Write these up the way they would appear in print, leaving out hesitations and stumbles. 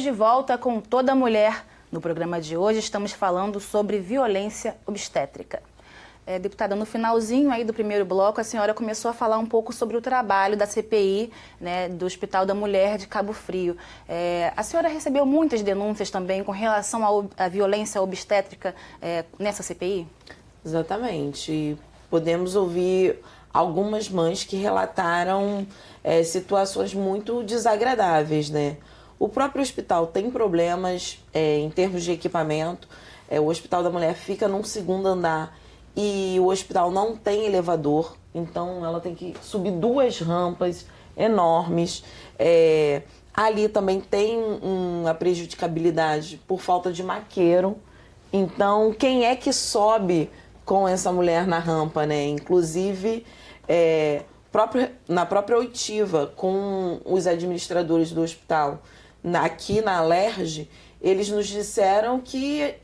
de volta com Toda Mulher. No programa de hoje estamos falando sobre violência obstétrica. Deputada, no finalzinho aí do primeiro bloco, a senhora começou a falar um pouco sobre o trabalho da CPI, né, do Hospital da Mulher de Cabo Frio. A senhora recebeu muitas denúncias também com relação à violência obstétrica nessa CPI? Exatamente. Podemos ouvir algumas mães que relataram situações muito desagradáveis, né? O próprio hospital tem problemas em termos de equipamento. O Hospital da Mulher fica num segundo andar e o hospital não tem elevador, então ela tem que subir 2 rampas enormes. Ali também tem uma prejudicabilidade por falta de maqueiro. Então, quem é que sobe com essa mulher na rampa, né? Inclusive, na própria oitiva, com os administradores do hospital, aqui na Alerj, eles nos disseram que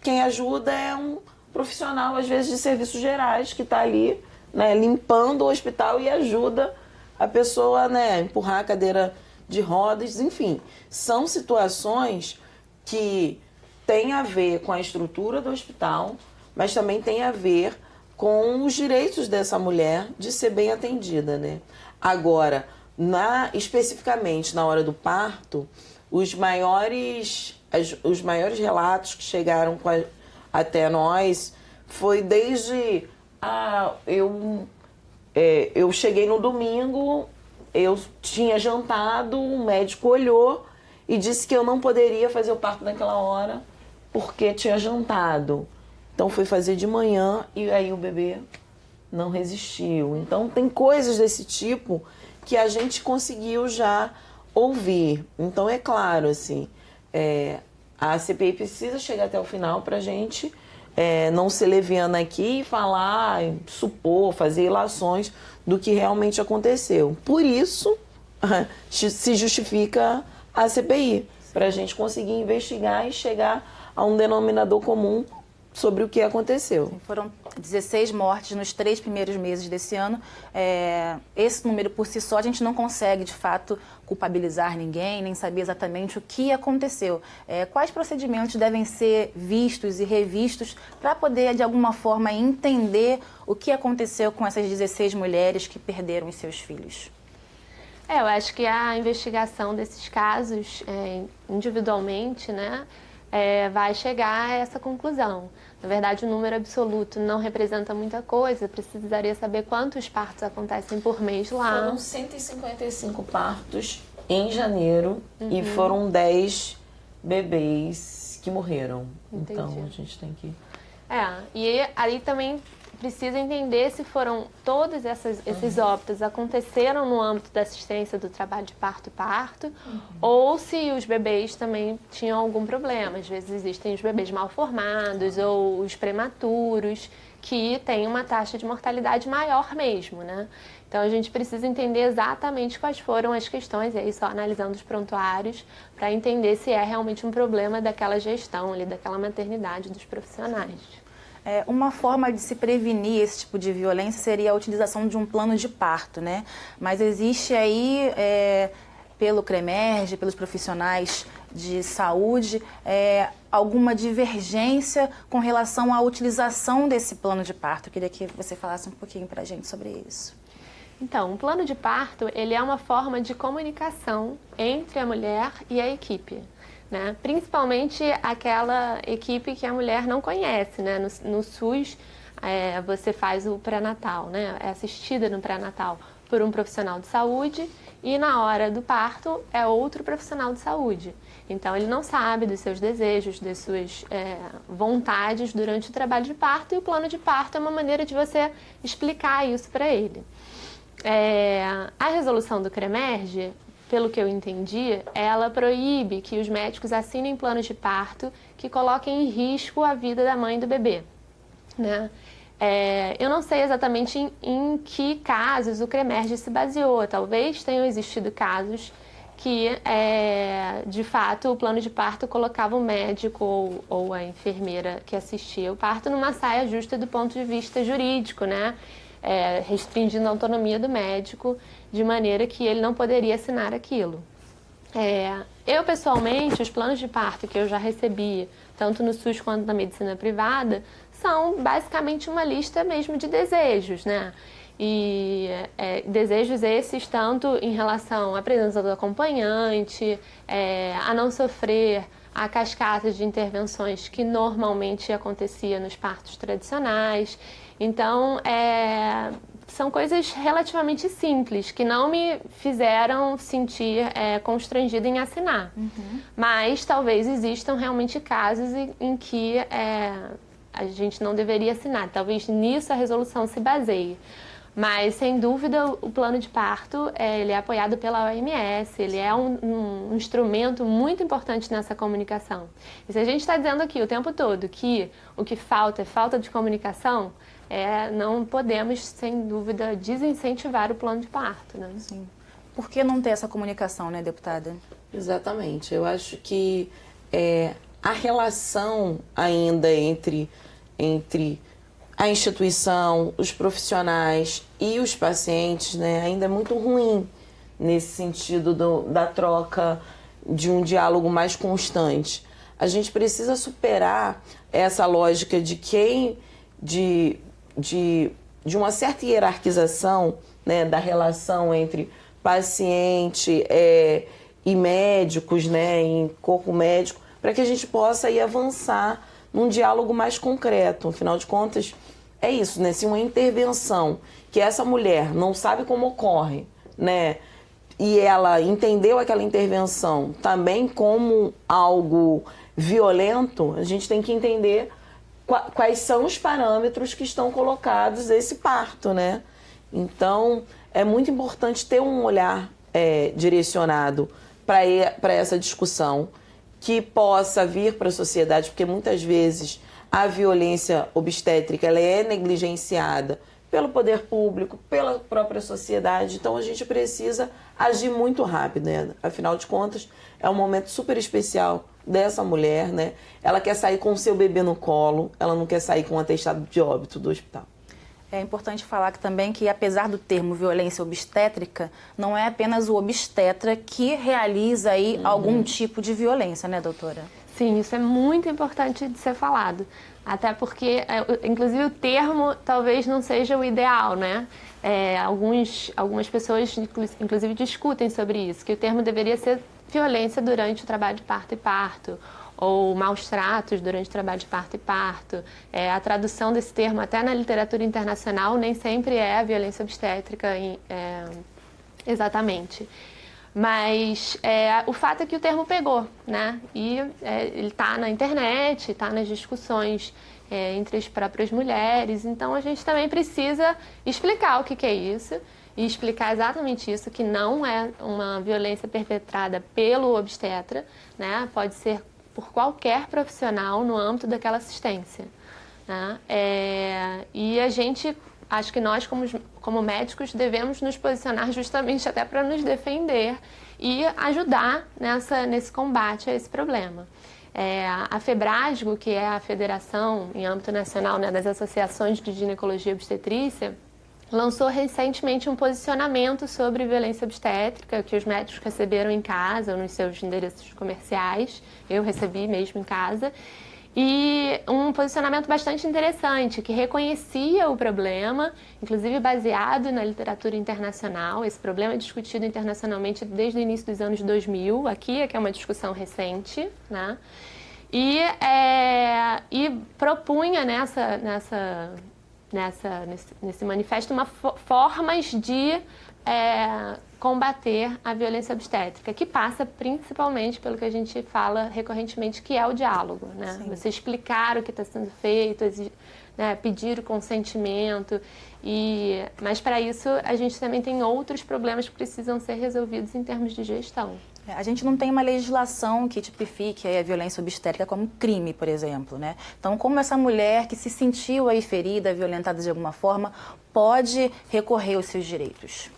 quem ajuda é um profissional, às vezes, de serviços gerais, que está ali, né, limpando o hospital e ajuda a pessoa, né, a empurrar a cadeira de rodas, enfim. São situações que têm a ver com a estrutura do hospital, mas também tem a ver com os direitos dessa mulher de ser bem atendida, né? Agora, especificamente na hora do parto, os maiores relatos que chegaram até nós foi desde eu cheguei no domingo, eu tinha jantado, o médico olhou e disse que eu não poderia fazer o parto naquela hora porque tinha jantado. Então fui fazer de manhã e aí o bebê não resistiu. Então tem coisas desse tipo que a gente conseguiu já ouvir. Então é claro, assim, a CPI precisa chegar até o final para a gente não ser leviana aqui e falar, supor, fazer ilações do que realmente aconteceu. Por isso se justifica a CPI, para a gente conseguir investigar e chegar a um denominador comum sobre o que aconteceu. Sim, foram 16 mortes nos 3 primeiros meses desse ano. Esse número por si só a gente não consegue, de fato, culpabilizar ninguém, nem saber exatamente o que aconteceu. Quais procedimentos devem ser vistos e revistos para poder, de alguma forma, entender o que aconteceu com essas 16 mulheres que perderam os seus filhos? Eu acho que a investigação desses casos, individualmente, né, vai chegar a essa conclusão. Na verdade, o número absoluto não representa muita coisa, precisaria saber quantos partos acontecem por mês lá. Foram 155 partos em janeiro e foram 10 bebês que morreram. Entendi. Então, a gente tem que... E aí também precisa entender se foram todos esses óbitos aconteceram no âmbito da assistência do trabalho de parto, ou se os bebês também tinham algum problema. Às vezes existem os bebês mal formados ou os prematuros, que têm uma taxa de mortalidade maior mesmo, né? Então a gente precisa entender exatamente quais foram as questões, e aí só analisando os prontuários, para entender se é realmente um problema daquela gestão ali, daquela maternidade dos profissionais. Uma forma de se prevenir esse tipo de violência seria a utilização de um plano de parto, né? Mas existe aí, pelo CREMERGE, pelos profissionais de saúde, alguma divergência com relação à utilização desse plano de parto. Eu queria que você falasse um pouquinho para a gente sobre isso. Então, o plano de parto, ele é uma forma de comunicação entre a mulher e a equipe, né? Principalmente aquela equipe que a mulher não conhece, né? No SUS, você faz o pré-natal, né? É assistida no pré-natal por um profissional de saúde e na hora do parto é outro profissional de saúde. Então, ele não sabe dos seus desejos, das suas vontades durante o trabalho de parto, e o plano de parto é uma maneira de você explicar isso para ele. A resolução do CREMERGE, pelo que eu entendi, ela proíbe que os médicos assinem planos de parto que coloquem em risco a vida da mãe e do bebê, né? Eu não sei exatamente em que casos o CREMERGE se baseou. Talvez tenham existido casos que, de fato, o plano de parto colocava o médico ou a enfermeira que assistia o parto numa saia justa do ponto de vista jurídico, né? Restringindo a autonomia do médico, de maneira que ele não poderia assinar aquilo. Eu, pessoalmente, os planos de parto que eu já recebi, tanto no SUS quanto na medicina privada, são basicamente uma lista mesmo de desejos, né? E desejos esses tanto em relação à presença do acompanhante, a não sofrer a cascata de intervenções que normalmente acontecia nos partos tradicionais. Então, são coisas relativamente simples, que não me fizeram sentir constrangida em assinar. Mas talvez existam realmente casos em que a gente não deveria assinar. Talvez nisso a resolução se baseie. Mas, sem dúvida, o plano de parto ele é apoiado pela OMS, ele é um instrumento muito importante nessa comunicação. E se a gente está dizendo aqui o tempo todo que o que falta é falta de comunicação, não podemos, sem dúvida, desincentivar o plano de parto, né? Sim. Por que não ter essa comunicação, né, deputada? Exatamente. Eu acho que a relação ainda entre a instituição, os profissionais e os pacientes, né, ainda é muito ruim nesse sentido da troca, de um diálogo mais constante. A gente precisa superar essa lógica de uma certa hierarquização, né, da relação entre paciente e médicos, né, em corpo médico, para que a gente possa ir avançar num diálogo mais concreto. Afinal de contas, é isso, né? Se uma intervenção que essa mulher não sabe como ocorre, né, e ela entendeu aquela intervenção também como algo violento, a gente tem que entender quais são os parâmetros que estão colocados nesse parto, né? Então, é muito importante ter um olhar direcionado para essa discussão, que possa vir para a sociedade, porque muitas vezes a violência obstétrica ela é negligenciada pelo poder público, pela própria sociedade. Então, a gente precisa agir muito rápido, né? Afinal de contas, é um momento super especial dessa mulher, né? Ela quer sair com o seu bebê no colo, ela não quer sair com um atestado de óbito do hospital. É importante falar também que, apesar do termo violência obstétrica, não é apenas o obstetra que realiza aí algum tipo de violência, né, doutora? Sim, isso é muito importante de ser falado. Até porque, inclusive, o termo talvez não seja o ideal, né? Algumas pessoas, inclusive, discutem sobre isso, que o termo deveria ser violência durante o trabalho de parto e parto, ou maus tratos durante o trabalho de parto e parto. A tradução desse termo, até na literatura internacional, nem sempre é a violência obstétrica exatamente. Mas o fato é que o termo pegou, né? E ele está na internet, está nas discussões entre as próprias mulheres. Então, a gente também precisa explicar o que é isso e explicar exatamente isso, que não é uma violência perpetrada pelo obstetra, né? Pode ser por qualquer profissional no âmbito daquela assistência, né? E a gente, acho que nós, como médicos, devemos nos posicionar justamente até para nos defender e ajudar nesse combate a esse problema. A FEBRASGO, que é a Federação em âmbito nacional, né, das associações de ginecologia e obstetrícia, lançou recentemente um posicionamento sobre violência obstétrica que os médicos receberam em casa, nos seus endereços comerciais. Eu recebi mesmo em casa. E um posicionamento bastante interessante, que reconhecia o problema, inclusive baseado na literatura internacional. Esse problema é discutido internacionalmente desde o início dos anos 2000, aqui é que é uma discussão recente, né? E propunha nesse manifesto formas de combater a violência obstétrica, que passa principalmente pelo que a gente fala recorrentemente, que é o diálogo, né? Sim. Você explicar o que está sendo feito, né, pedir o consentimento, mas para isso a gente também tem outros problemas que precisam ser resolvidos em termos de gestão. A gente não tem uma legislação que tipifique a violência obstétrica como crime, por exemplo, né? Então, como essa mulher que se sentiu aí ferida, violentada de alguma forma, pode recorrer aos seus direitos?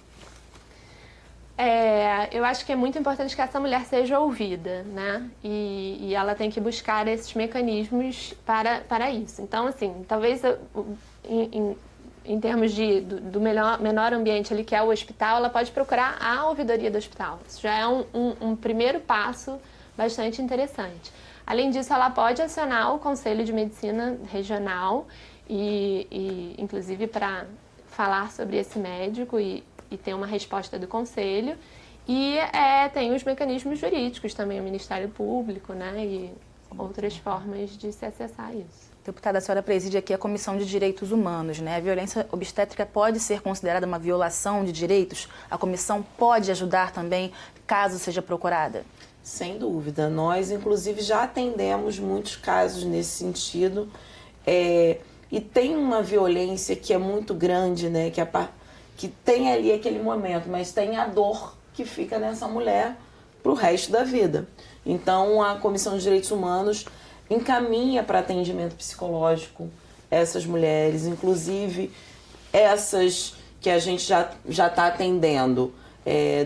Eu acho que é muito importante que essa mulher seja ouvida, né? E ela tem que buscar esses mecanismos para isso. Então, assim, talvez em termos do menor ambiente ali, que é o hospital, ela pode procurar a ouvidoria do hospital. Isso já é um primeiro passo bastante interessante. Além disso, ela pode acionar o Conselho de Medicina Regional, inclusive para falar sobre esse médico e ter uma resposta do Conselho. E tem os mecanismos jurídicos também, o Ministério Público, né, e outras formas de se acessar isso. Deputada, a senhora preside aqui a Comissão de Direitos Humanos, né? A violência obstétrica pode ser considerada uma violação de direitos? A comissão pode ajudar também, caso seja procurada? Sem dúvida. Nós, inclusive, já atendemos muitos casos nesse sentido. E tem uma violência que é muito grande, né? Que tem ali aquele momento, mas tem a dor que fica nessa mulher para o resto da vida. Então, a Comissão de Direitos Humanos encaminha para atendimento psicológico essas mulheres, inclusive essas que a gente já está atendendo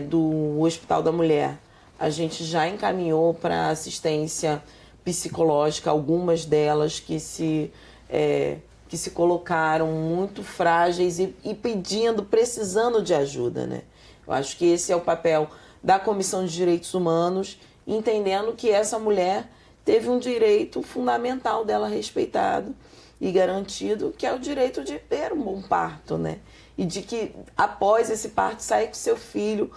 do Hospital da Mulher. A gente já encaminhou para assistência psicológica algumas delas que se colocaram muito frágeis e precisando de ajuda, né? Eu acho que esse é o papel da Comissão de Direitos Humanos, entendendo que essa mulher teve um direito fundamental dela respeitado e garantido, que é o direito de ter um bom parto, né? E de que após esse parto sair com seu filho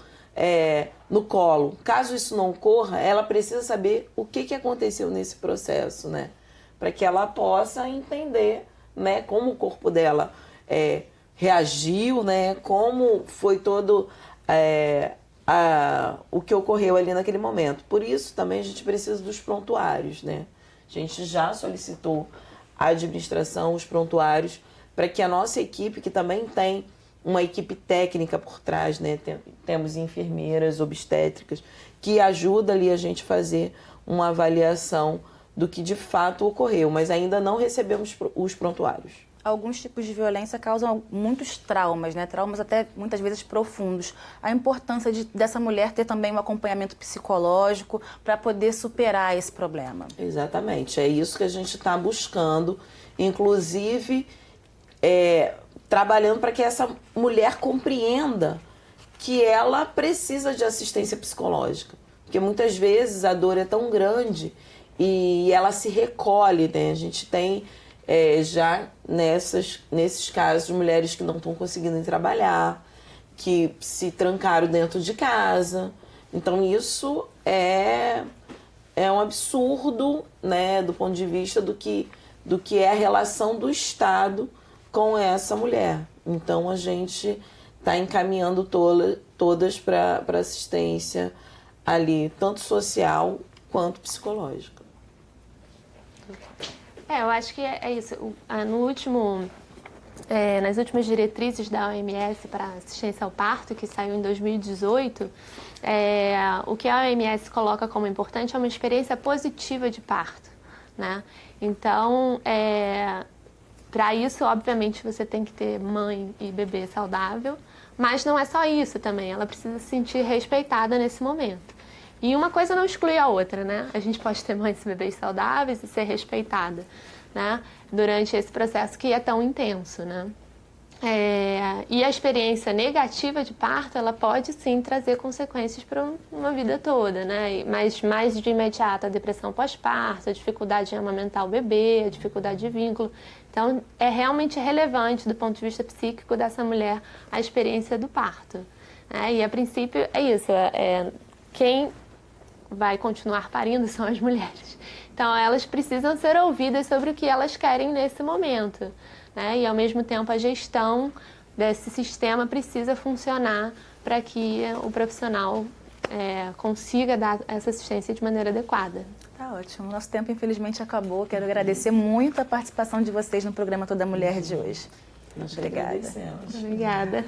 no colo. Caso isso não ocorra, ela precisa saber o que aconteceu nesse processo, né? Para que ela possa entender, né, como o corpo dela reagiu, né? Como foi todo o que ocorreu ali naquele momento. Por isso também a gente precisa dos prontuários, né? A gente já solicitou à administração os prontuários para que a nossa equipe, que também tem uma equipe técnica por trás, né? Temos enfermeiras obstétricas que ajuda ali a gente a fazer uma avaliação do que de fato ocorreu, mas ainda não recebemos os prontuários. Alguns tipos de violência causam muitos traumas, né? Traumas até muitas vezes profundos. A importância dessa mulher ter também um acompanhamento psicológico para poder superar esse problema. Exatamente, é isso que a gente está buscando, inclusive trabalhando para que essa mulher compreenda que ela precisa de assistência psicológica, porque muitas vezes a dor é tão grande e ela se recolhe, né? A gente tem já nesses casos, mulheres que não estão conseguindo trabalhar, que se trancaram dentro de casa. Então isso é um absurdo, né, do ponto de vista do que é a relação do Estado com essa mulher. Então a gente está encaminhando todas para assistência ali, tanto social quanto psicológica. Eu acho que é isso. Nas últimas diretrizes da OMS para assistência ao parto, que saiu em 2018, o que a OMS coloca como importante é uma experiência positiva de parto, né? Então, para isso, obviamente, você tem que ter mãe e bebê saudável, mas não é só isso também, ela precisa se sentir respeitada nesse momento. E uma coisa não exclui a outra, né? A gente pode ter mães e bebês saudáveis e ser respeitada, né? Durante esse processo que é tão intenso, né? E a experiência negativa de parto, ela pode sim trazer consequências para uma vida toda, né? Mas mais de imediato a depressão pós-parto, a dificuldade em amamentar o bebê, a dificuldade de vínculo. Então, é realmente relevante do ponto de vista psíquico dessa mulher a experiência do parto, né? E a princípio é isso, quem vai continuar parindo são as mulheres. Então, elas precisam ser ouvidas sobre o que elas querem nesse momento, né? E, ao mesmo tempo, a gestão desse sistema precisa funcionar para que o profissional consiga dar essa assistência de maneira adequada. Tá ótimo. Nosso tempo, infelizmente, acabou. Quero agradecer muito a participação de vocês no programa Toda Mulher de hoje. Obrigada. Obrigada.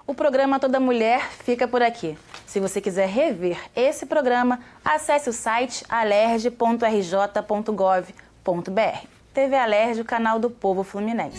O programa Toda Mulher fica por aqui. Se você quiser rever esse programa, acesse o site alerj.rj.gov.br. TV Alerj, o canal do povo fluminense.